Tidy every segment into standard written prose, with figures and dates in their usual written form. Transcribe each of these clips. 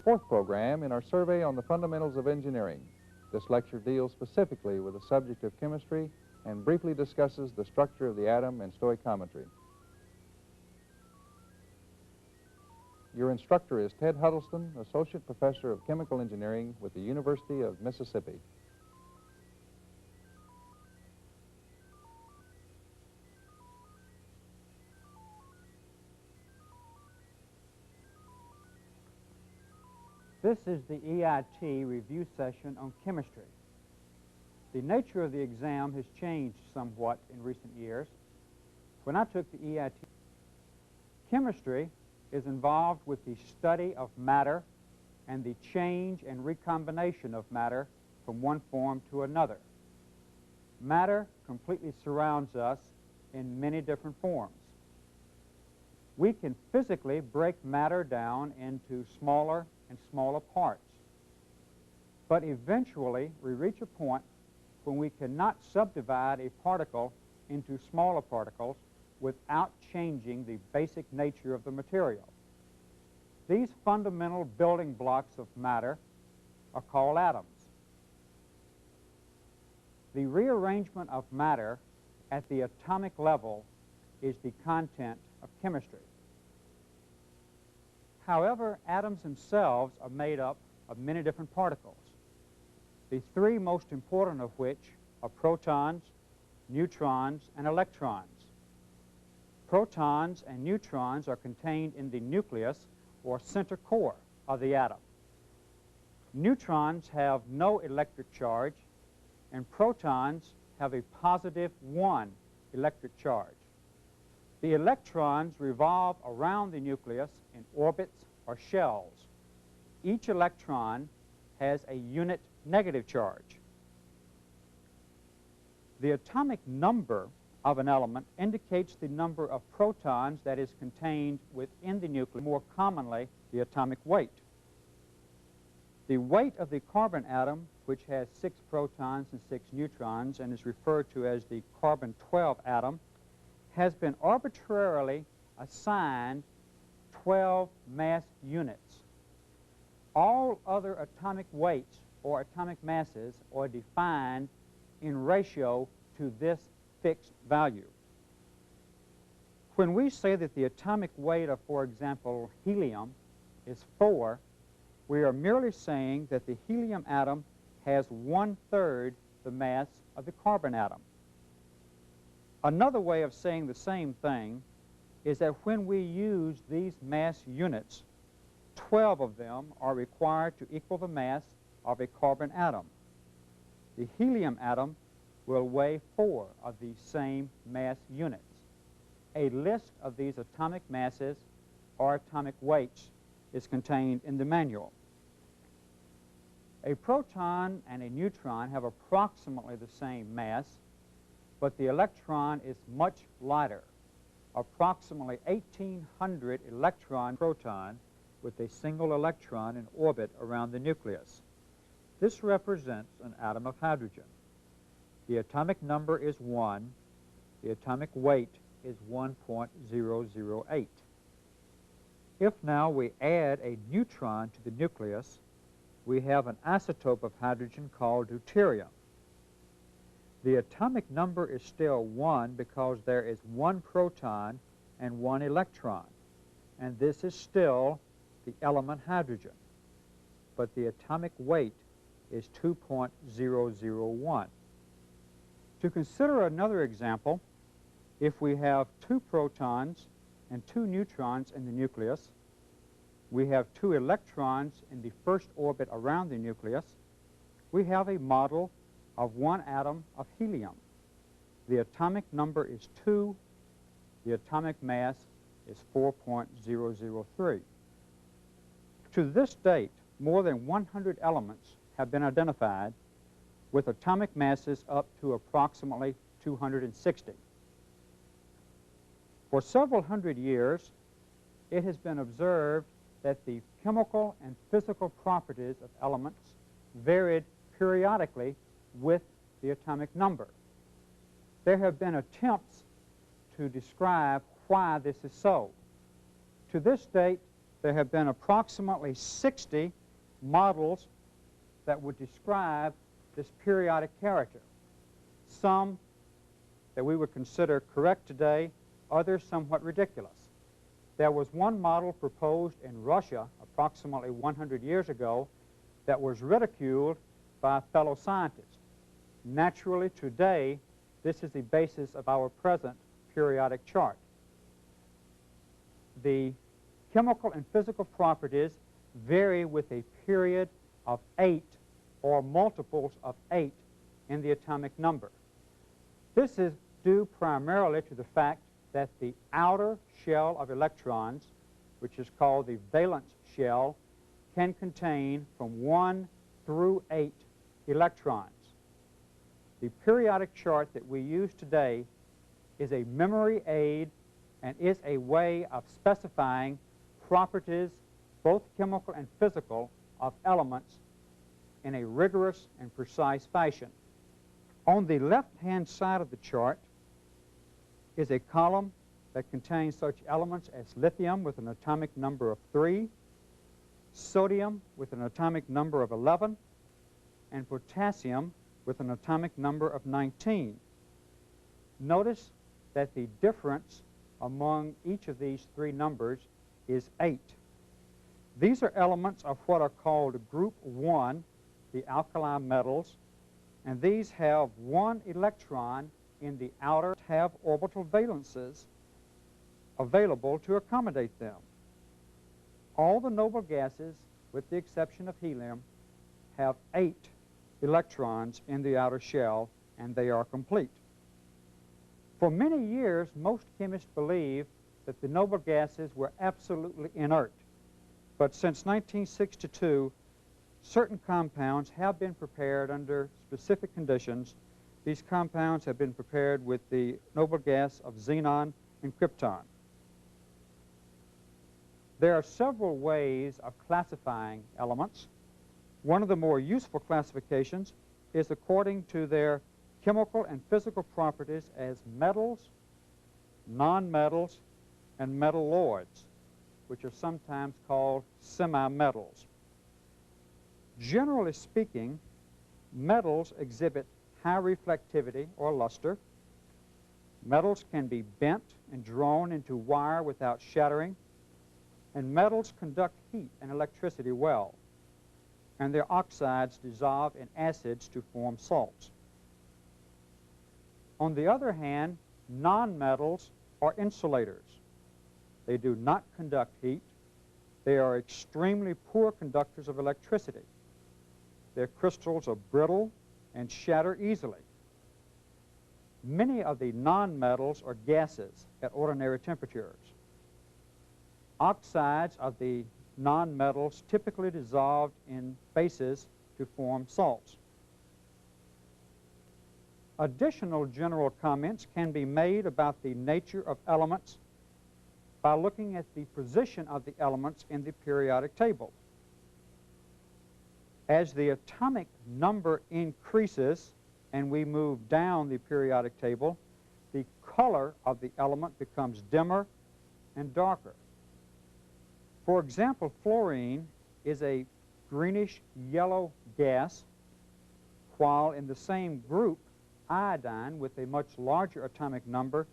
fourth program in our survey on the fundamentals of engineering. This lecture deals specifically with the subject of chemistry and briefly discusses the structure of the atom and stoichiometry. Your instructor is Ted Huddleston, Associate Professor of Chemical Engineering with the University of Mississippi. This is the EIT review session on chemistry. The nature of the exam has changed somewhat in recent years. When I took the EIT, chemistry is involved with the study of matter and the change and recombination of matter from one form to another. Matter completely surrounds us in many different forms. We can physically break matter down into smaller and smaller parts. But eventually, we reach a point when we cannot subdivide a particle into smaller particles without changing the basic nature of the material. These fundamental building blocks of matter are called atoms. The rearrangement of matter at the atomic level is the content of chemistry. However, atoms themselves are made up of many different particles, the three most important of which are protons, neutrons, and electrons. Protons and neutrons are contained in the nucleus or center core of the atom. Neutrons have no electric charge, and protons have a positive 1 electric charge. The electrons revolve around the nucleus in orbits or shells. Each electron has a unit negative charge. The atomic number of an element indicates the number of protons that is contained within the nucleus, more commonly the atomic weight. The weight of the carbon atom, which has 6 protons and 6 neutrons and is referred to as the carbon-12 atom, has been arbitrarily assigned 12 mass units. All other atomic weights or atomic masses are defined in ratio to this fixed value. When we say that the atomic weight of, for example, helium is 4, we are merely saying that the helium atom has 1/3 the mass of the carbon atom. Another way of saying the same thing is that when we use these mass units, 12 of them are required to equal the mass of a carbon atom. The helium atom will weigh 4 of these same mass units. A list of these atomic masses or atomic weights is contained in the manual. A proton and a neutron have approximately the same mass, but the electron is much lighter, approximately 1,800 electron proton with a single electron in orbit around the nucleus. This represents an atom of hydrogen. The atomic number is 1. The atomic weight is 1.008. If now we add a neutron to the nucleus, we have an isotope of hydrogen called deuterium. The atomic number is still 1 because there is 1 proton and 1 electron, and this is still the element hydrogen. But the atomic weight is 2.001. To consider another example, if we have 2 protons and 2 neutrons in the nucleus, we have 2 electrons in the first orbit around the nucleus, we have a model of 1 atom of helium. The atomic number is 2. The atomic mass is 4.003. To this date, more than 100 elements have been identified with atomic masses up to approximately 260. For several hundred years, it has been observed that the chemical and physical properties of elements varied periodically with the atomic number. There have been attempts to describe why this is so. To this date, there have been approximately 60 models that would describe this periodic character. Some that we would consider correct today, others somewhat ridiculous. There was one model proposed in Russia approximately 100 years ago that was ridiculed by fellow scientists. Naturally, today, this is the basis of our present periodic chart. The chemical and physical properties vary with a period of 8 or multiples of 8 in the atomic number. This is due primarily to the fact that the outer shell of electrons, which is called the valence shell, can contain from 1 through 8 electrons. The periodic chart that we use today is a memory aid and is a way of specifying properties, both chemical and physical, of elements in a rigorous and precise fashion. On the left-hand side of the chart is a column that contains such elements as lithium with an atomic number of 3, sodium with an atomic number of 11, and potassium with an atomic number of 19. Notice that the difference among each of these three numbers is 8. These are elements of what are called group 1, the alkali metals, and these have 1 electron in the outer, have orbital valences available to accommodate them. All the noble gases, with the exception of helium, have 8 electrons in the outer shell, and they are complete. For many years, most chemists believed that the noble gases were absolutely inert. But since 1962, certain compounds have been prepared under specific conditions. These compounds have been prepared with the noble gas of xenon and krypton. There are several ways of classifying elements. One of the more useful classifications is according to their chemical and physical properties as metals, nonmetals, and metalloids, which are sometimes called semi-metals. Generally speaking, metals exhibit high reflectivity or luster. Metals can be bent and drawn into wire without shattering, and metals conduct heat and electricity well, and their oxides dissolve in acids to form salts. On the other hand, nonmetals are insulators. They do not conduct heat. They are extremely poor conductors of electricity. Their crystals are brittle and shatter easily. Many of the nonmetals are gases at ordinary temperatures. Oxides of the nonmetals typically dissolved in bases to form salts. Additional general comments can be made about the nature of elements by looking at the position of the elements in the periodic table. As the atomic number increases and we move down the periodic table, the color of the element becomes dimmer and darker. For example, fluorine is a greenish yellow gas, while in the same group, iodine, with a much larger atomic number,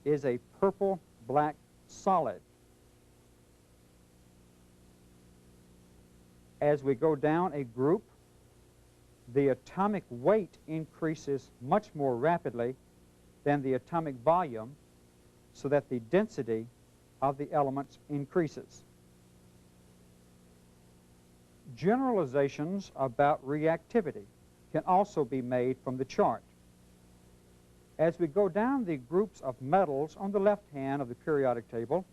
is a purple-black solid. As we go down a group, the atomic weight increases much more rapidly than the atomic volume, so that the density of the elements increases. Generalizations about reactivity can also be made from the chart. As we go down the groups of metals on the left hand of the periodic table,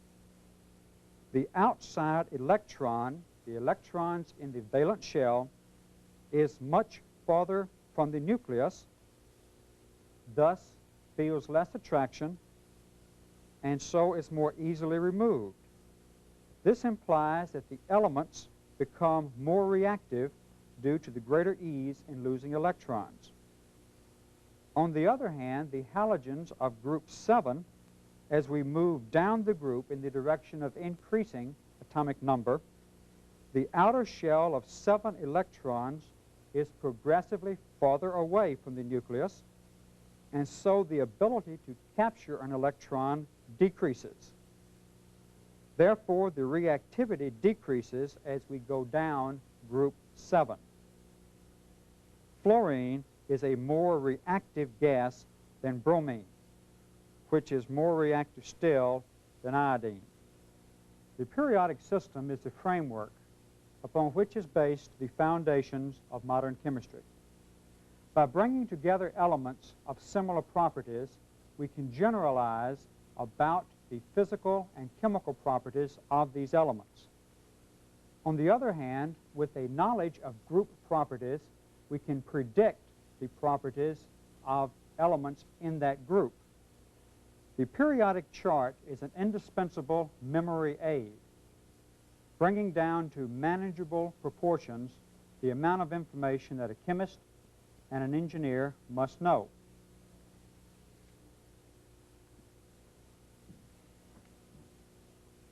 the outside electron, the electrons in the valence shell, is much farther from the nucleus, thus feels less attraction, and so is more easily removed. This implies that the elements become more reactive due to the greater ease in losing electrons. On the other hand, the halogens of group 7, as we move down the group in the direction of increasing atomic number, the outer shell of 7 electrons is progressively farther away from the nucleus, and so the ability to capture an electron decreases. Therefore, the reactivity decreases as we go down group 7. Fluorine is a more reactive gas than bromine, which is more reactive still than iodine. The periodic system is the framework upon which is based the foundations of modern chemistry. By bringing together elements of similar properties, we can generalize about the physical and chemical properties of these elements. On the other hand, with a knowledge of group properties, we can predict the properties of elements in that group. The periodic chart is an indispensable memory aid, bringing down to manageable proportions the amount of information that a chemist and an engineer must know.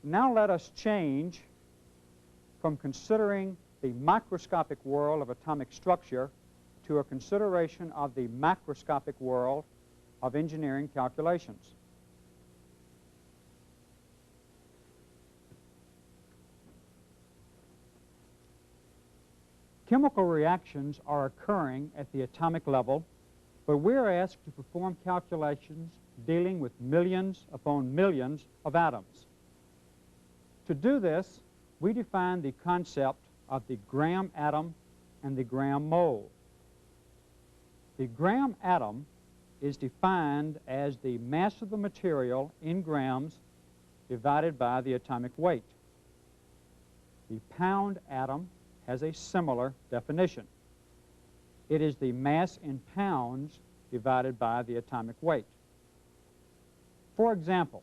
Now let us change from considering the microscopic world of atomic structure to a consideration of the macroscopic world of engineering calculations. Chemical reactions are occurring at the atomic level, but we're asked to perform calculations dealing with millions upon millions of atoms. To do this, we define the concept of the gram atom and the gram mole. The gram atom is defined as the mass of the material in grams divided by the atomic weight. The pound atom has a similar definition. It is the mass in pounds divided by the atomic weight. For example,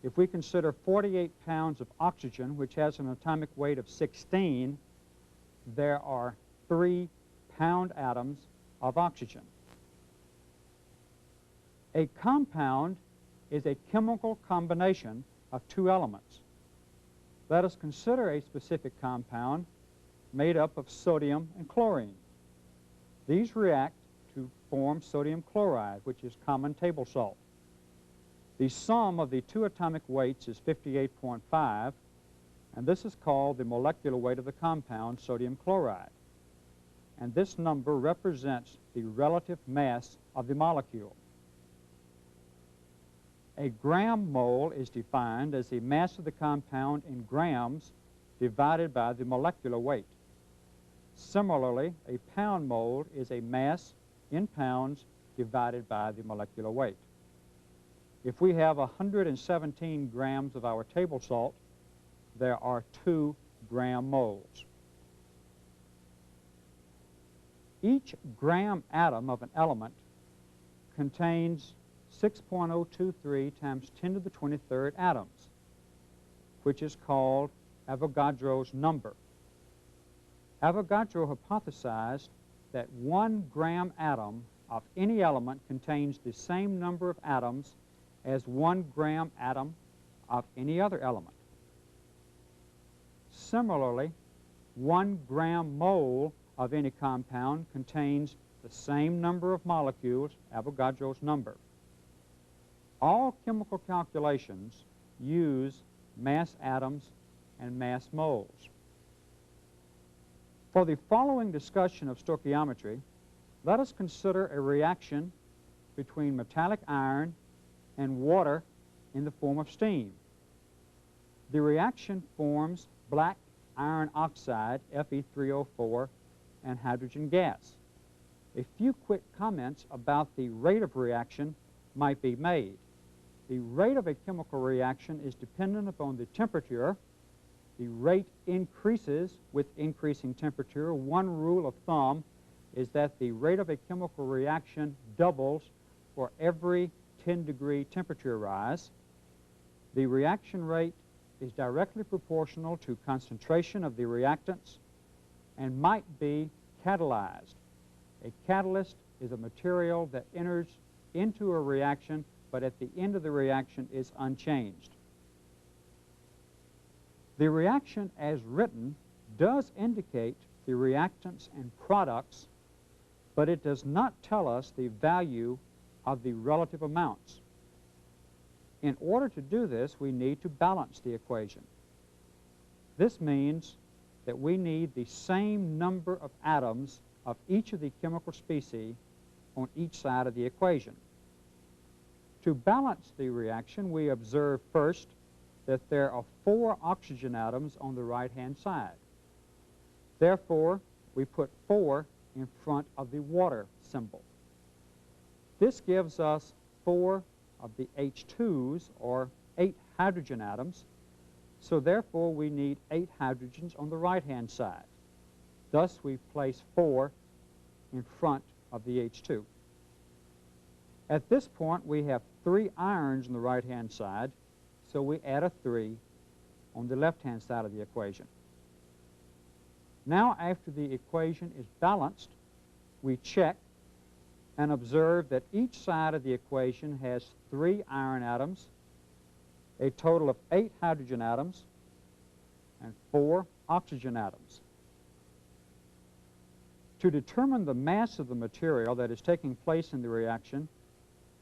if we consider 48 pounds of oxygen, which has an atomic weight of 16, there are 3 pound atoms of oxygen. A compound is a chemical combination of 2 elements. Let us consider a specific compound made up of sodium and chlorine. These react to form sodium chloride, which is common table salt. The sum of the 2 atomic weights is 58.5, and this is called the molecular weight of the compound, sodium chloride. And this number represents the relative mass of the molecule. A gram mole is defined as the mass of the compound in grams divided by the molecular weight. Similarly, a pound mole is a mass in pounds divided by the molecular weight. If we have 117 grams of our table salt, there are 2 gram moles. Each gram atom of an element contains 6.023 times 10 to the 23rd atoms, which is called Avogadro's number. Avogadro hypothesized that 1 gram atom of any element contains the same number of atoms as 1 gram atom of any other element. Similarly, 1 gram mole of any compound contains the same number of molecules, Avogadro's number. All chemical calculations use mass atoms and mass moles. For the following discussion of stoichiometry, let us consider a reaction between metallic iron and water in the form of steam. The reaction forms black iron oxide, Fe3O4, and hydrogen gas. A few quick comments about the rate of reaction might be made. The rate of a chemical reaction is dependent upon the temperature. The rate increases with increasing temperature. One rule of thumb is that the rate of a chemical reaction doubles for every 10-degree temperature rise. The reaction rate is directly proportional to concentration of the reactants and might be catalyzed. A catalyst is a material that enters into a reaction, but at the end of the reaction is unchanged. The reaction as written does indicate the reactants and products, but it does not tell us the value of the relative amounts. In order to do this, we need to balance the equation. This means that we need the same number of atoms of each of the chemical species on each side of the equation. To balance the reaction, we observe first that there are 4 oxygen atoms on the right-hand side. Therefore, we put 4 in front of the water symbol. This gives us 4 of the H2s, or 8 hydrogen atoms, so therefore we need 8 hydrogens on the right-hand side. Thus, we place 4 in front of the H2. At this point, we have 3 irons on the right-hand side, so we add a 3 on the left-hand side of the equation. Now, after the equation is balanced, we check and observe that each side of the equation has 3 iron atoms, a total of 8 hydrogen atoms, and 4 oxygen atoms. To determine the mass of the material that is taking place in the reaction,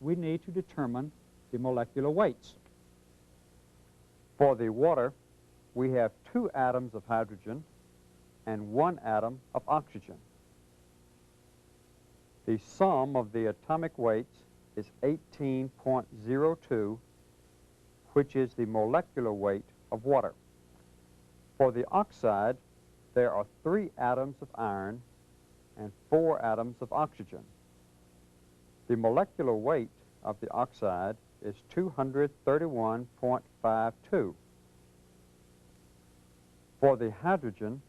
we need to determine the molecular weights. For the water, we have 2 atoms of hydrogen and 1 atom of oxygen. The sum of the atomic weights is 18.02, which is the molecular weight of water. For the oxide, there are 3 atoms of iron and 4 atoms of oxygen. The molecular weight of the oxide is 231.52. For the hydrogen,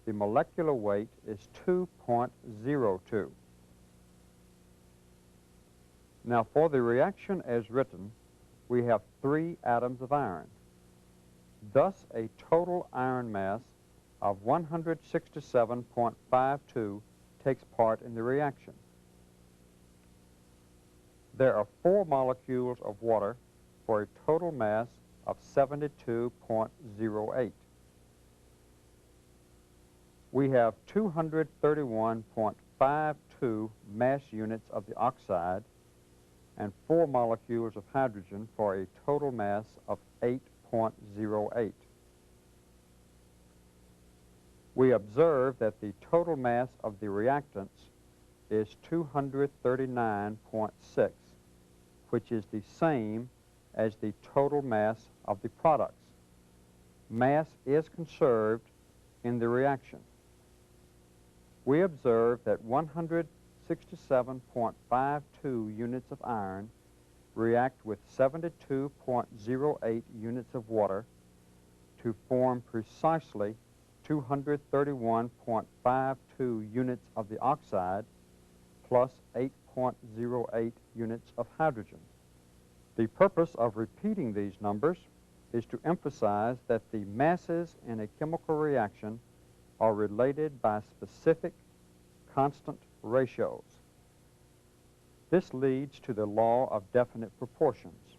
the molecular weight is 2.02. Now, for the reaction as written, we have 3 atoms of iron. Thus, a total iron mass of 167.52 takes part in the reaction. There are 4 molecules of water for a total mass of 72.08. We have 231.52 mass units of the oxide and 4 molecules of hydrogen for a total mass of 8.08. We observe that the total mass of the reactants is 239.6, which is the same as the total mass of the products. Mass is conserved in the reaction. We observe that 167.52 units of iron react with 72.08 units of water to form precisely 231.52 units of the oxide plus 8.08 units of hydrogen. The purpose of repeating these numbers is to emphasize that the masses in a chemical reaction are related by specific constant ratios. This leads to the law of definite proportions,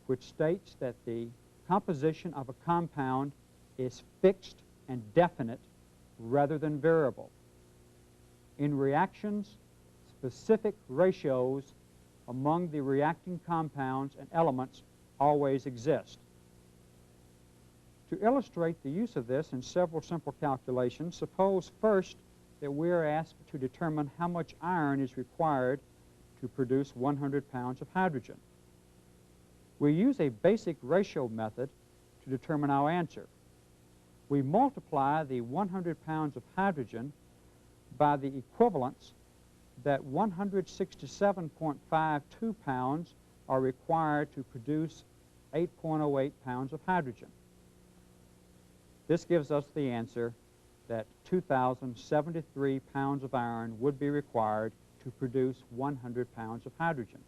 which states that the composition of a compound is fixed and definite rather than variable. In reactions, specific ratios among the reacting compounds and elements always exist. To illustrate the use of this in several simple calculations, suppose first that we are asked to determine how much iron is required to produce 100 pounds of hydrogen. We use a basic ratio method to determine our answer. We multiply the 100 pounds of hydrogen by the equivalence that 167.52 pounds are required to produce 8.08 pounds of hydrogen. This gives us the answer that 2,073 pounds of iron would be required to produce 100 pounds of hydrogen.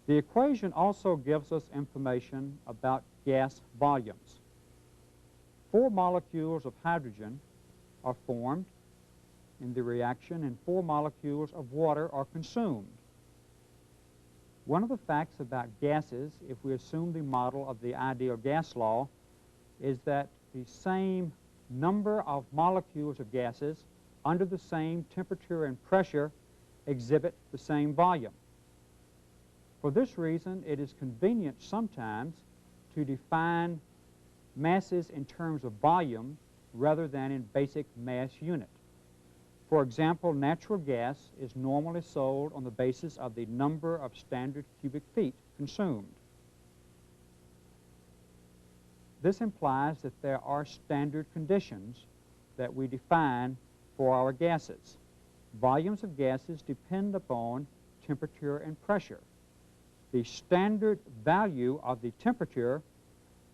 The equation also gives us information about gas volumes. 4 molecules of hydrogen are formed in the reaction and 4 molecules of water are consumed. One of the facts about gases, if we assume the model of the ideal gas law, is that the same number of molecules of gases under the same temperature and pressure exhibit the same volume. For this reason, it is convenient sometimes to define masses in terms of volume rather than in basic mass unit. For example, natural gas is normally sold on the basis of the number of standard cubic feet consumed. This implies that there are standard conditions that we define for our gases. Volumes of gases depend upon temperature and pressure. The standard value of the temperature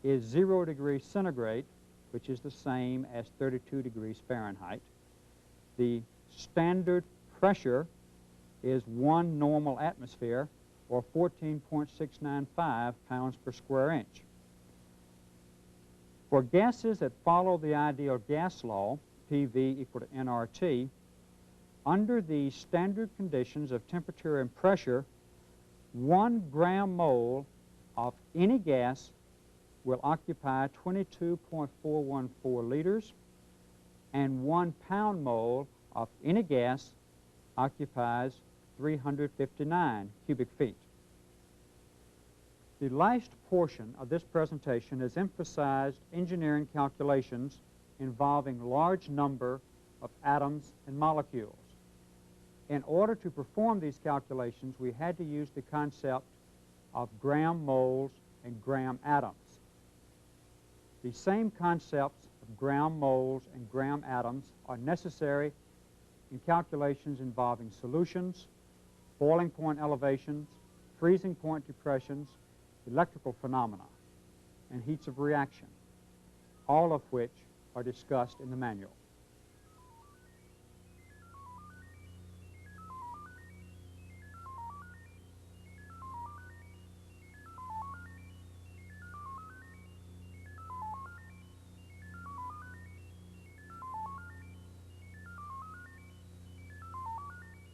is 0 degrees centigrade, which is the same as 32 degrees Fahrenheit. The standard pressure is 1 normal atmosphere, or 14.695 pounds per square inch. For gases that follow the ideal gas law, PV equal to nRT, under the standard conditions of temperature and pressure, 1 gram mole of any gas will occupy 22.414 liters, and 1 pound mole of any gas occupies 359 cubic feet. The last portion of this presentation has emphasized engineering calculations involving large number of atoms and molecules. In order to perform these calculations, we had to use the concept of gram moles and gram atoms. The same concepts of gram moles and gram atoms are necessary in calculations involving solutions, boiling point elevations, freezing point depressions, electrical phenomena, and heats of reaction, all of which are discussed in the manual.